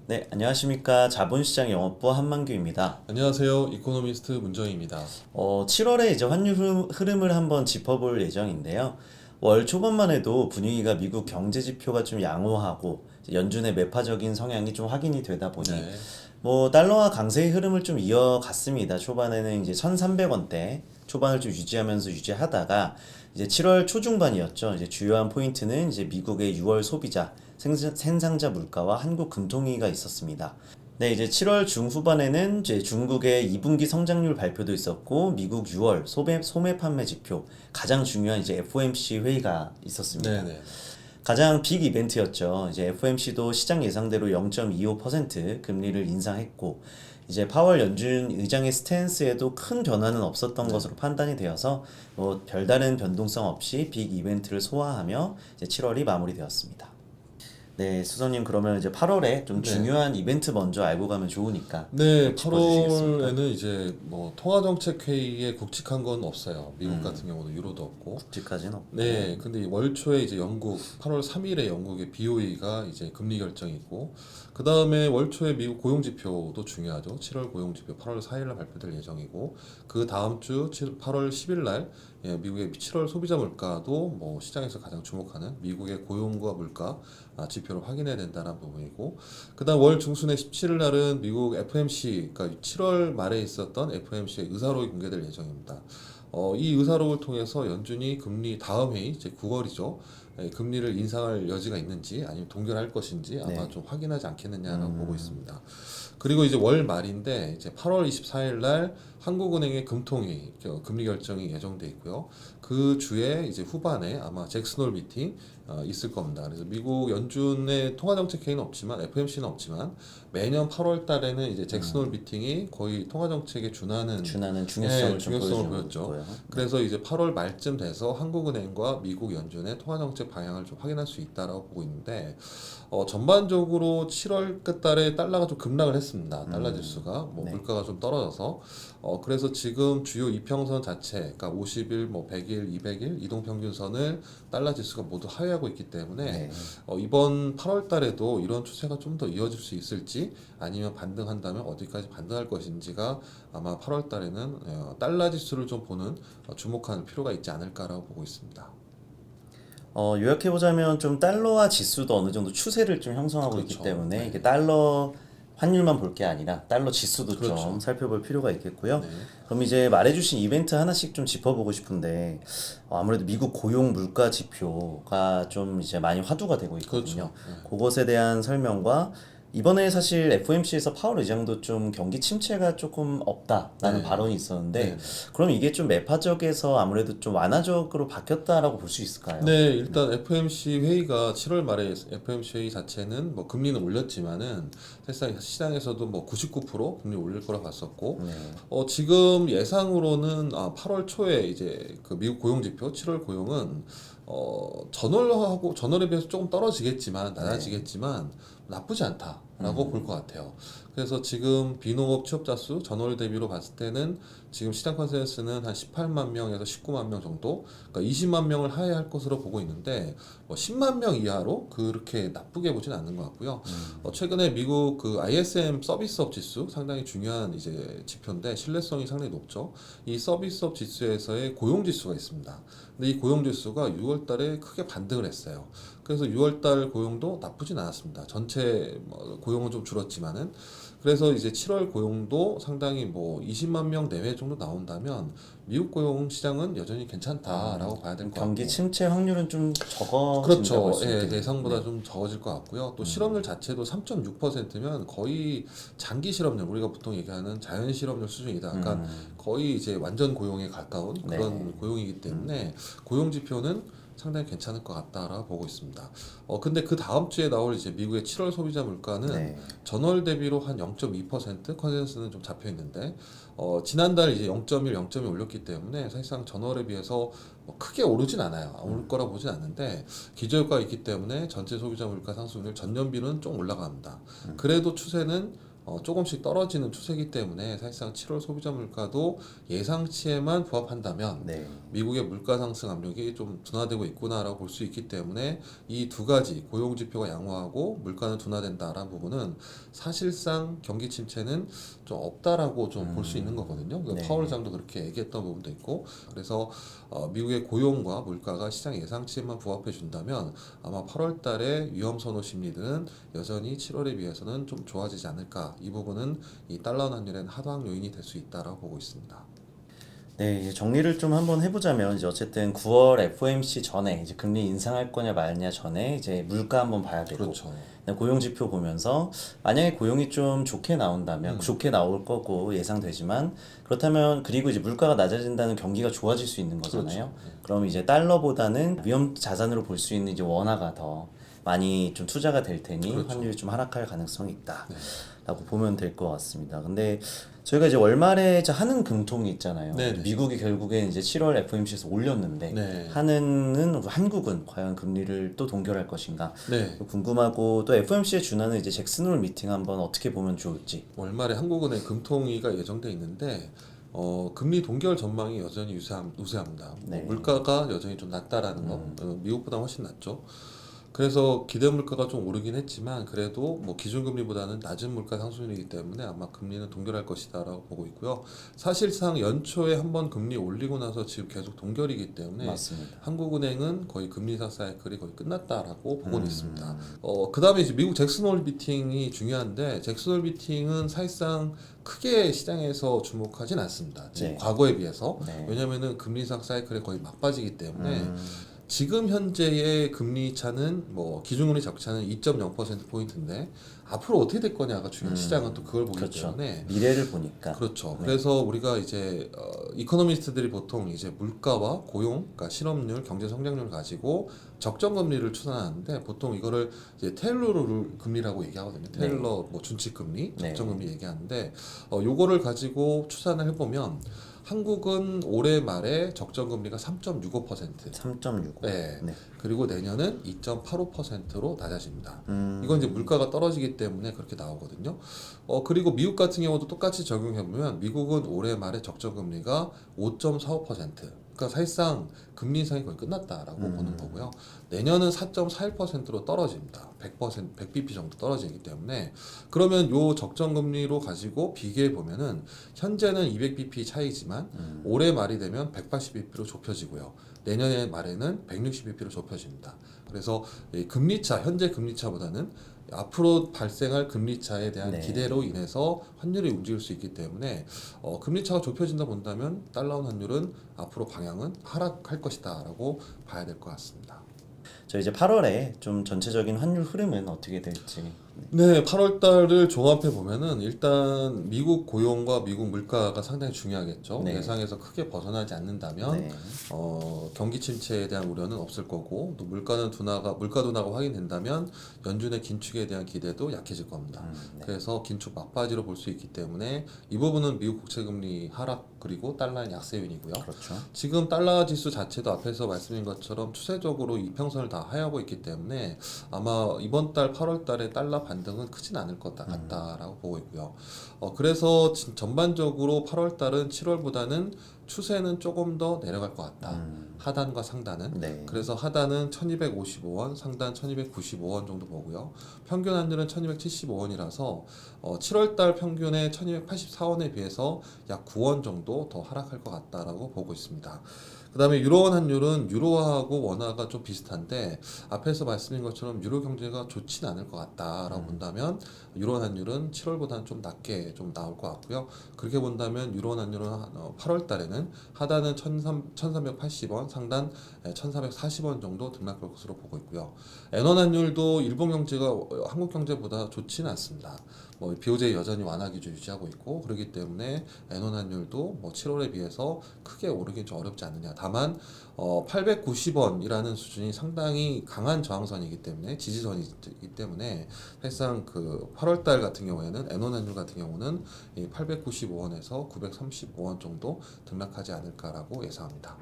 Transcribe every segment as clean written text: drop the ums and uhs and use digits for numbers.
네, 안녕하십니까. 자본시장 영업부 한만규입니다. 안녕하세요. 이코노미스트 문정희입니다. 7월에 이제 환율 흐름을 한번 짚어볼 예정인데요. 월 초반만 해도 분위기가 미국 경제 지표가 좀 양호하고 이제 연준의 매파적인 성향이 좀 확인이 되다 보니 네. 뭐 달러화 강세의 흐름을 좀 이어갔습니다. 초반에는 이제 1,300원대 초반을 좀 유지하면서 유지하다가 이제 7월 초중반이었죠. 이제 주요한 포인트는 이제 미국의 6월 소비자 생산자 물가와 한국 금통위가 있었습니다. 네, 이제 7월 중후반에는 이제 중국의 2분기 성장률 발표도 있었고 미국 6월 소매 판매 지표 가장 중요한 이제 FOMC 회의가 있었습니다. 네네. 가장 빅 이벤트였죠. 이제 FOMC도 시장 예상대로 0.25% 금리를 인상했고 이제 파월 연준 의장의 스탠스에도 큰 변화는 없었던 것으로 판단이 되어서 뭐 별다른 변동성 없이 빅 이벤트를 소화하며 이제 7월이 마무리되었습니다. 네, 수석님 그러면 이제 8월에 좀 네. 중요한 이벤트 먼저 알고 가면 좋으니까 네, 짚어주시겠습니까? 8월에는 이제 뭐 통화정책 회의에 굵직한 건 없어요. 미국 같은 경우도 유로도 없고. 국지까지는 없고. 네, 근데 이 월초에 이제 영국 8월 3일에 영국의 BOE가 이제 금리 결정이 있고, 그 다음에 월초에 미국 고용 지표도 중요하죠. 7월 고용 지표 8월 4일 날 발표될 예정이고, 그 다음 주 8월 10일 날 미국의 7월 소비자 물가도 뭐 시장에서 가장 주목하는 미국의 고용과 물가 지표를 확인해야 된다는 부분이고, 그다음 월 중순에 17일 날은 미국 FMC, 그러니까 7월 말에 있었던 FMC의 의사록이 공개될 예정입니다. 이 의사록을 통해서 연준이 금리 다음 회의 이제 9월이죠. 금리를 인상할 여지가 있는지 아니면 동결할 것인지 아마 네. 좀 확인하지 않겠느냐라고 보고 있습니다. 그리고 이제 월 말인데 이제 8월 24일 날 한국은행의 금통위 금리 결정이 예정돼 있고요. 그 주에 이제 후반에 아마 잭슨홀 미팅 있을 겁니다. 그래서 미국 연준의 통화정책 회의는 없지만 FMC는 없지만 매년 8월 달에는 이제 잭슨홀 미팅이 거의 통화정책에 준하는 준하는 중요성을 좀 중요성을 보여주고 보였죠. 있고요. 그래서 이제 8월 말쯤 돼서 한국은행과 미국 연준의 통화정책 방향을 좀 확인할 수 있다라고 보고 있는데 전반적으로 7월 끝달에 달러가 좀 급락을 했습니다. 달러 지수가 뭐 네. 물가가 좀 떨어져서 그래서 지금 주요 이평선 자체, 그러니까 50일, 뭐 100일, 200일 이동평균선을 달러 지수가 모두 하회하고 있기 때문에 네. 이번 8월 달에도 이런 추세가 좀 더 이어질 수 있을지 아니면 반등한다면 어디까지 반등할 것인지가 아마 8월 달에는 달러 지수를 좀 보는 주목하는 필요가 있지 않을까라고 보고 있습니다. 요약해보자면 좀 달러와 지수도 어느 정도 추세를 좀 형성하고 있기 그렇죠. 때문에 네. 이게 달러 환율만 볼 게 아니라 달러 지수도 그렇죠. 좀 살펴볼 필요가 있겠고요. 네. 그럼 이제 말해주신 이벤트 하나씩 좀 짚어보고 싶은데 아무래도 미국 고용 물가 지표가 좀 이제 많이 화두가 되고 있거든요. 그렇죠. 네. 그것에 대한 설명과 이번에 사실 FOMC에서 파월 의장도 좀 경기 침체가 조금 없다라는 네. 발언이 있었는데 네. 그럼 이게 좀 매파적에서 아무래도 좀 완화적으로 바뀌었다라고 볼 수 있을까요? 네, 일단 FMC 회의가 7월 말에 FMC 회의 자체는 뭐 금리는 올렸지만은 사실상 시장에서도 뭐 99% 금리 올릴 거라 봤었고, 네. 지금 예상으로는 8월 초에 이제 그 미국 고용 지표 7월 고용은 전월에 비해서 조금 떨어지겠지만 낮아지겠지만 나쁘지 않다라고 볼 것 같아요. 그래서 지금 비농업 취업자 수 전월 대비로 봤을 때는 지금 시장 컨센서스는 한 18만 명에서 19만 명 정도, 그러니까 20만 명을 하회할 것으로 보고 있는데 10만 명 이하로 그렇게 나쁘게 보진 않는 것 같고요. 최근에 미국 그 ISM 서비스업 지수 상당히 중요한 이제 지표인데 신뢰성이 상당히 높죠. 이 서비스업 지수에서의 고용 지수가 있습니다. 근데 이 고용 지수가 6월 달에 크게 반등을 했어요. 그래서 6월 달 고용도 나쁘진 않았습니다. 전체 고용은 좀 줄었지만은, 그래서 이제 7월 고용도 상당히 뭐 20만 명 내외 정도 나온다면 미국 고용 시장은 여전히 괜찮다라고 봐야 될 것 같고. 경기 침체 확률은 좀 적어진다고 그렇죠. 할수 예, 있겠네요. 예상보다 좀 적어질 것 같고요. 또 실업률 자체도 3.6%면 거의 장기 실업률, 우리가 보통 얘기하는 자연 실업률 수준이다. 그러니까 거의 이제 완전 고용에 가까운 그런 네. 고용이기 때문에 고용 지표는 상당히 괜찮을 것 같다라고 보고 있습니다. 근데 그 다음 주에 나올 이제 미국의 7월 소비자 물가는 네. 전월 대비로 한 0.2% 컨센서스는 좀 잡혀 있는데, 지난달 이제 0.1, 0.2 올렸기 때문에 사실상 전월에 비해서 뭐 크게 오르진 않아요. 오를 거라 보진 않는데 기저효과가 있기 때문에 전체 소비자 물가 상승률 전년비는 좀 올라갑니다. 그래도 추세는 조금씩 떨어지는 추세이기 때문에 사실상 7월 소비자 물가도 예상치에만 부합한다면 네. 미국의 물가 상승 압력이 좀 둔화되고 있구나라고 볼 수 있기 때문에 이 두 가지 고용 지표가 양호하고 물가는 둔화된다라는 부분은 사실상 경기 침체는 좀 없다라고 좀 볼 수 있는 거거든요. 그러니까 네. 파월 의장도 그렇게 얘기했던 부분도 있고 그래서 미국의 고용과 물가가 시장 예상치에만 부합해 준다면 아마 8월 달에 위험 선호 심리들은 여전히 7월에 비해서는 좀 좋아지지 않을까. 이 부분은 이 달러 환율의 하락 요인이 될 수 있다라고 보고 있습니다. 네, 이제 정리를 좀 한번 해보자면 이제 어쨌든 9월 FOMC 전에 이제 금리 인상할 거냐 말냐 전에 이제 물가 한번 봐야 되고 그렇죠. 그다음에 고용 지표 보면서 만약에 고용이 좀 좋게 나온다면 좋게 나올 거고 예상되지만 그렇다면 그리고 이제 물가가 낮아진다는 경기가 좋아질 수 있는 거잖아요. 그럼 이제 달러보다는 위험 자산으로 볼 수 있는 이제 원화가 더 많이 좀 투자가 될 테니 그렇죠. 환율이 좀 하락할 가능성이 있다. 네. 라고 보면 될 것 같습니다. 근데 저희가 이제 월말에 이제 한은 금통이 있잖아요. 네네. 미국이 결국엔 이제 7월 FOMC에서 올렸는데 네. 한국은 과연 금리를 또 동결할 것인가 네. 궁금하고 또 FOMC에 준하는 이제 잭슨홀 미팅 한번 어떻게 보면 좋을지. 월말에 한국은행 금통위가 예정돼 있는데 금리 동결 전망이 여전히 우세합니다. 네. 물가가 여전히 좀 낮다라는 거, 미국보다 훨씬 낮죠. 그래서 기대 물가가 좀 오르긴 했지만 그래도 뭐 기준금리보다는 낮은 물가 상승률이기 때문에 아마 금리는 동결할 것이다라고 보고 있고요. 사실상 연초에 한번 금리 올리고 나서 지금 계속 동결이기 때문에 맞습니다. 한국은행은 거의 금리 인상 사이클이 거의 끝났다라고 보고는 있습니다. 그다음에 이제 미국 잭슨홀 미팅이 중요한데 잭슨홀 미팅은 사실상 크게 시장에서 주목하진 않습니다. 지금 네. 과거에 비해서 네. 왜냐하면은 금리 인상 사이클에 거의 막빠지기 때문에. 지금 현재의 금리 차는 뭐 기준금리 적차는 2.0% 포인트인데 앞으로 어떻게 될 거냐가 중요한 시장은 또 그걸 보기 그렇죠. 때문에 미래를 보니까. 그렇죠. 네. 그래서 우리가 이제 이코노미스트들이 보통 이제 물가와 고용, 그러니까 실업률, 경제 성장률 가지고 적정 금리를 추산하는데 보통 이거를 이제 테일러 금리라고 얘기하거든요. 테일러 뭐 준칙 금리, 적정 금리 얘기하는데 요거를 가지고 추산을 해보면 한국은 올해 말에 적정 금리가 3.65%. 3.65. 네. 네. 그리고 내년은 2.85%로 낮아집니다. 이건 이제 물가가 떨어지기 때문에 그렇게 나오거든요. 그리고 미국 같은 경우도 똑같이 적용해보면 미국은 올해 말에 적정 금리가 5.45%. 그러니까 사실상 금리 인상이 거의 끝났다라고 보는 거고요. 내년은 4.41%로 떨어집니다. 100bp 정도 떨어지기 때문에 그러면 요 적정 금리로 가지고 비교해 보면은 현재는 200bp 차이지만 올해 말이 되면 180bp로 좁혀지고요. 내년의 말에는 160bp로 좁혀집니다. 그래서 이 금리차 현재 금리차보다는 앞으로 발생할 금리차에 대한 네. 기대로 인해서 환율이 움직일 수 있기 때문에 금리차가 좁혀진다 본다면 달러 환율은 앞으로 방향은 하락할 것이다라고 봐야 될 것 같습니다. 저 이제 8월에 좀 전체적인 환율 흐름은 어떻게 될지. 네, 8월 달을 종합해 보면은 일단 미국 고용과 미국 물가가 상당히 중요하겠죠. 네. 예상에서 크게 벗어나지 않는다면 네. 경기 침체에 대한 우려는 없을 거고 또 물가 둔화가 확인된다면 연준의 긴축에 대한 기대도 약해질 겁니다. 네. 그래서 긴축 막바지로 볼 수 있기 때문에 이 부분은 미국 국채 금리 하락 그리고 달러의 약세 요인이고요. 그렇죠. 지금 달러 지수 자체도 앞에서 말씀드린 것처럼 추세적으로 이평선을 다 하야하고 있기 때문에 아마 이번 달 8월 달에 달러 반등은 크진 않을 것 같다라고 보고 있고요. 그래서 전반적으로 8월 달은 7월보다는 추세는 조금 더 내려갈 것 같다. 하단과 상단은. 네. 그래서 하단은 1255원, 상단 1295원 정도 보고요. 평균 환율은 1275원이라서 7월 달 평균의 1284원에 비해서 약 9원 정도 더 하락할 것 같다라고 보고 있습니다. 그 다음에 유로원 환율은 유로화하고 원화가 좀 비슷한데 앞에서 말씀드린 것처럼 유로 경제가 좋지는 않을 것 같다라고 본다면 유로원 환율은 7월보다는 좀 낮게 좀 나올 것 같고요. 그렇게 본다면 유로원 환율은 8월 달에는 하단은 1380원, 상단 1440원 정도 등락할 것으로 보고 있고요. 엔원 환율도 일본 경제가 한국 경제보다 좋지는 않습니다. 뭐 BOJ 여전히 완화 기조 유지하고 있고 그렇기 때문에 엔원 환율도 뭐 7월에 비해서 크게 오르긴 좀 어렵지 않느냐. 다만 890원이라는 수준이 상당히 강한 저항선이기 때문에 지지선이기 때문에 사실상 그 8월 달 같은 경우에는 엔원 환율 같은 경우는 895원에서 935원 정도 등락하지 않을까라고 예상합니다.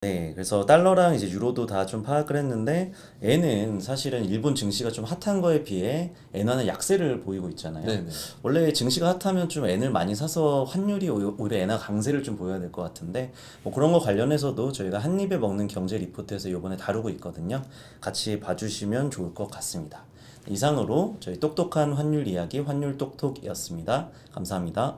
네, 그래서 달러랑 이제 유로도 다 좀 파악을 했는데 엔은 사실은 일본 증시가 좀 핫한 거에 비해 엔화는 약세를 보이고 있잖아요. 네네. 원래 증시가 핫하면 좀 엔을 많이 사서 환율이 오히려 엔화 강세를 좀 보여야 될 것 같은데 뭐 그런 거 관련해서도 저희가 한 입에 먹는 경제 리포트에서 이번에 다루고 있거든요. 같이 봐주시면 좋을 것 같습니다. 이상으로 저희 똑똑한 환율 이야기 환율 똑똑이었습니다. 감사합니다.